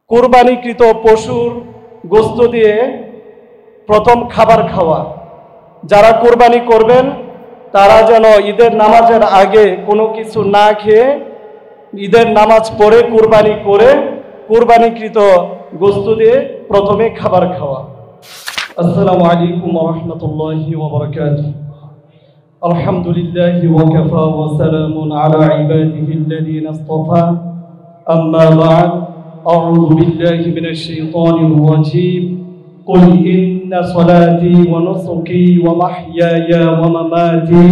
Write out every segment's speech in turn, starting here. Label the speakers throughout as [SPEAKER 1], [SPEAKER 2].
[SPEAKER 1] কুরবানিকৃত পশুর গোশত দিয়ে প্রথম খাবার খাওয়া। যারা কুরবানি করবেন তারা যেন ঈদের নামাজের আগে কোনো কিছু না খেয়ে ঈদের নামাজ পড়ে কুরবানি করে কুরবানিকৃত গোশত দিয়ে প্রথমে খাবার খাওয়া। আসসালামু আলাইকুম ওয়া রাহমাতুল্লাহি ওয়া বারাকাতুহু। আলহামদুলিল্লাহি ওয়া কাফা ওয়া সালামুন আলা ইবাদিহিল্লাযীনা ইসতাফা। আম্মা বা'দ। আউযু বিল্লাহি মিনাশ শাইতানির রাজীম। قل إن صلاتي ونسكي ومحياي ومماتي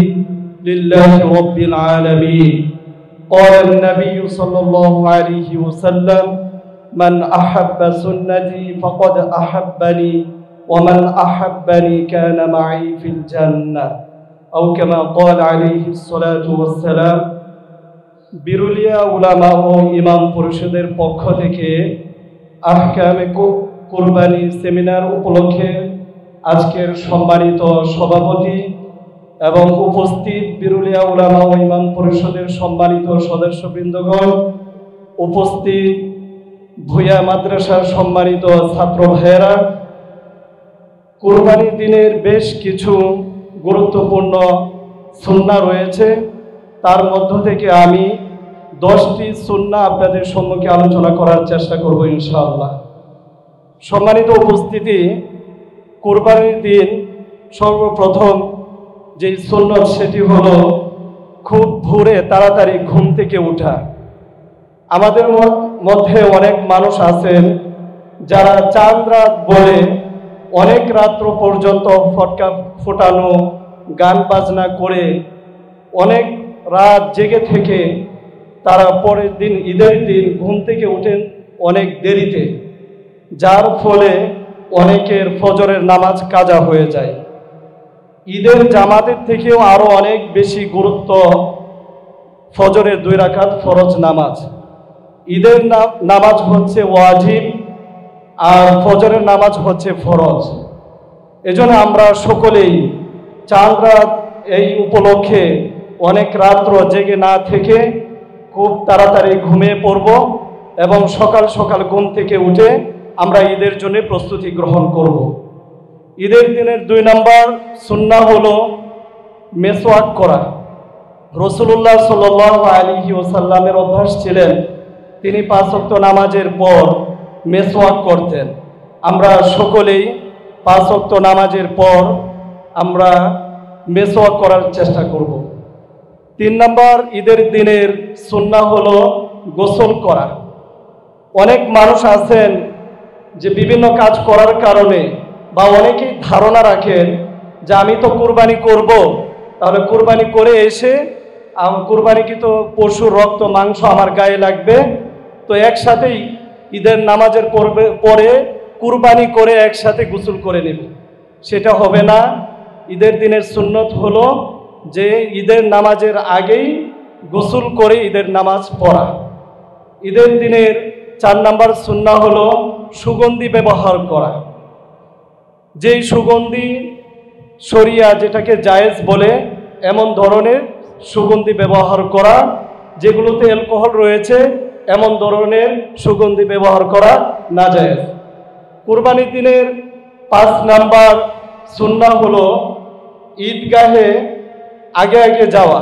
[SPEAKER 1] لله رب العالمين. قال النبي صلى الله عليه وسلم من أحب سنتي فقد أحبني ومن أحبني كان معي في الجنة أو كما قال عليه الصلاة والسلام. বিরুলিয়া উলামা ও ইমাম পরিষদের পক্ষ থেকে আহকামে কুরবানি সেমিনার উপলক্ষে আজকের সম্মানিত সভাপতি এবং উপস্থিত বিরুলিয়া উলামা ও ইমাম পরিষদের সম্মানিত সদস্যবৃন্দগণ, উপস্থিত ভূয়া মাদ্রাসার সম্মানিত ছাত্র ভাইয়েরা, কুরবানির দিনের বেশ কিছু গুরুত্বপূর্ণ সুন্নাহ রয়েছে। তার মধ্য থেকে আমি 10টি সুন্নাহ আপনাদের সম্মুখে আলোচনা করার চেষ্টা করব ইনশাআল্লাহ। সম্মানিত উপস্থিতি, কুরবানির দিন সর্বপ্রথম যেই সুন্নত সেটি হলো খুব ভোরে তাড়াতাড়ি ঘুম থেকে ওঠা। আমাদের মধ্যে অনেক মানুষ আছেন যারা চাঁদ রাত বলে অনেক রাত্র পর্যন্ত ফটকা ফোটানো, গান বাজনা করে অনেক রাত জেগে থেকে তারা পরের দিন ঈদের দিন ঘুম থেকে ওঠেন অনেক দেরিতে, যার ফলে অনেকের ফজরের নামাজ কাজা হয়ে যায়। ঈদের জামাতের থেকেও আরো অনেক বেশি গুরুত্ব ফজরের 2 রাকাত ফরজ নামাজ। ঈদের নামাজ হচ্ছে ওয়াজিব আর ফজরের নামাজ হচ্ছে ফরজ। এজন্য আমরা সকলেই চাঁদ রাত এই উপলক্ষে অনেক রাত্র জেগে না থেকে খুব তাড়াতাড়ি ঘুমিয়ে পড়ব এবং সকাল সকাল ঘুম থেকে উঠে আমরা ঈদের জন্য প্রস্তুতি গ্রহণ করব। ঈদের দিনের 2 নম্বর সুন্নাহ হলো মেসওয়াক করা। রাসূলুল্লাহ সাল্লাল্লাহু আলাইহি ওয়াসাল্লামের অভ্যাস ছিলেন তিনি 5 ওয়াক্ত নামাজের পর মেসওয়াক করতেন। আমরা সকলেই 5 ওয়াক্ত নামাজের পর আমরা মেসওয়াক করার চেষ্টা করব। 3 নম্বর ঈদের দিনের সুন্নাহ হলো গোসল করা। অনেক মানুষ আছেন যে বিভিন্ন কাজ করার কারণে বা অনেকেই ধারণা রাখেন যে আমি তো কুরবানি করব, তাহলে কুরবানি করে এসে কুরবানিকৃত পশুর রক্ত মাংস আমার গায়ে লাগবে, তো একসাথেই ঈদের নামাজের পরে কুরবানি করে একসাথে গোসল করে নেব। সেটা হবে না। ঈদের দিনের সুন্নত হলো যে ঈদের নামাজের আগেই গোসল করে ঈদের নামাজ পড়া। ঈদের দিনের 4 নম্বর সুন্নাহ হলো সুগন্ধি ব্যবহার করা। যেই সুগন্ধি শরিয়া যেটাকে জায়েজ বলে এমন ধরনের সুগন্ধি ব্যবহার করা, যেগুলোতে অ্যালকোহল রয়েছে এমন ধরনের সুগন্ধি ব্যবহার করা নাজায়েজ। কুরবানির দিনের 5 নম্বর সুন্নাহ হলো ঈদগাহে আগে আগে যাওয়া।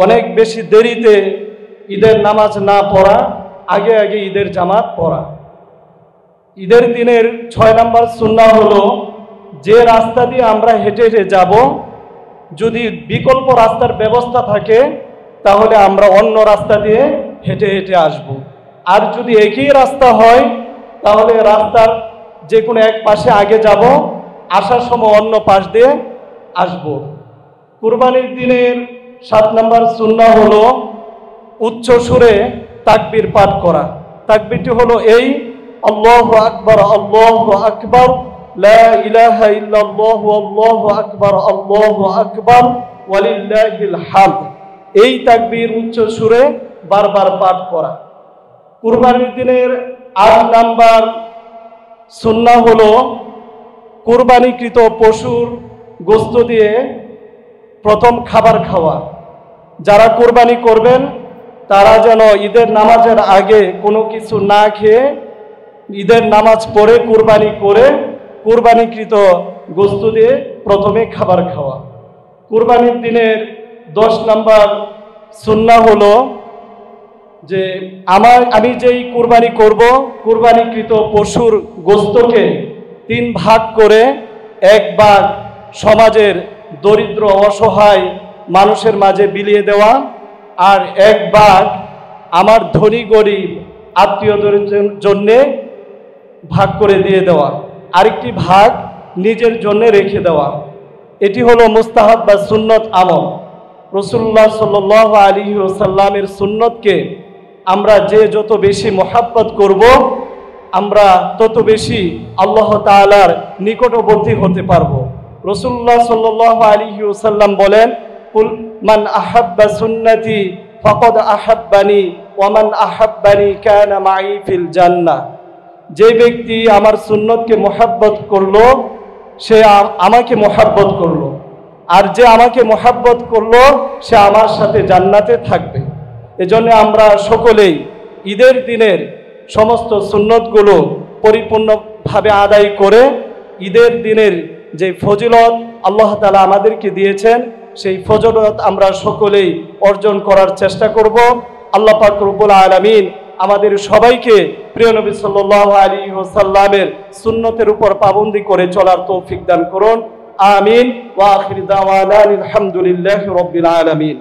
[SPEAKER 1] অনেক বেশি দেরিতে ঈদের নামাজ না পড়া, আগে আগে ঈদের জামাত পড়া। ঈদের দিনের 6 নম্বর সুন্নাহ হলো যে রাস্তা দিয়ে আমরা হেঁটে হেঁটে যাব, যদি বিকল্প রাস্তার ব্যবস্থা থাকে তাহলে আমরা অন্য রাস্তা দিয়ে হেঁটে হেঁটে আসব। আর যদি একই রাস্তা হয় তাহলে রাস্তার যে কোনো এক পাশে আগে যাব, আসার সময় অন্য পাশ দিয়ে আসব। কুরবানির দিনের 7 নম্বর সুন্নাহ হলো উচ্চ সুরে তাকবীর পাঠ করা। তাকবীরটি হলো এই, আল্লাহু আকবার আল্লাহু আকবার লা ইলাহা ইল্লাল্লাহু আল্লাহু আকবার আল্লাহু আকবার ওয়ালিল্লাহিল হামদ। এই তাকবীর উচ্চ সুরে বারবার পাঠ করা। কুরবানির দিনের 8 নম্বর সুন্নাহ হলো কুরবানিকৃত পশুর গোশত দিয়ে প্রথম খাবার খাওয়া। যারা কুরবানি করবেন তারা যেন ঈদের নামাজের আগে কোনো কিছু না খেয়ে ঈদের নামাজ পড়ে কুরবানি করে কুরবানিকৃত গোশত দিয়ে প্রথমে খাবার খাওয়া। কুরবানির দিনের 10 নম্বর সুন্নাহ হলো যে আমি যেই কুরবানি করব, কুরবানিকৃত পশুর গোশতকে 3 ভাগ করে 1 ভাগ সমাজের দরিদ্র অসহায় মানুষের মাঝে বিলিয়ে দেওয়া, আর 1 ভাগ আমার ধনী গরিব আত্মীয়দের জন্যে ভাগ করে দিয়ে দেওয়া, আরেকটি ভাগ নিজের জন্য রেখে দেওয়া। এটি হলো মুস্তাহাব বা সুন্নত আমল। রাসূলুল্লাহ সাল্লাল্লাহু আলাইহি ওয়াসাল্লামের সুন্নতকে আমরা যে যত বেশি মহাব্বত করব, আমরা তত বেশি আল্লাহ তাআলার নিকটবর্তী হতে পারব। রাসূলুল্লাহ সাল্লাল্লাহু আলাইহি ওয়াসাল্লাম বলেন, কুল মান আহাব্বা সুন্নতি ফাকাদ আহাব্বানি ওয়া মান আহাব্বানি কানা মাই ফিল জান্নাহ। যে ব্যক্তি আমার সুন্নতকে মহাব্বত করলো সে আমাকে মহাব্বত করলো, আর যে আমাকে মহাব্বত করলো সে আমার সাথে জান্নাতে থাকবে। এজন্য আমরা সকলেই ঈদের দিনের সমস্ত সুন্নতগুলো পরিপূর্ণভাবে আদায় করে ঈদের দিনের যে ফজিলত আল্লাহ তাআলা আমাদেরকে দিয়েছেন সেই ফজিলত আমরা সকলেই অর্জন করার চেষ্টা করব। আল্লাহ পাক রব্বুল আলামিন আমাদের সবাইকে প্রিয় নবী সাল্লাল্লাহু আলাইহি ওয়াসাল্লামের সুন্নতের উপর পাবন্দি করে চলার তৌফিক দান করুন। আমিন। ওয়া আখির দাওয়ানা আলহামদুলিল্লাহি রাব্বিল আলামিন।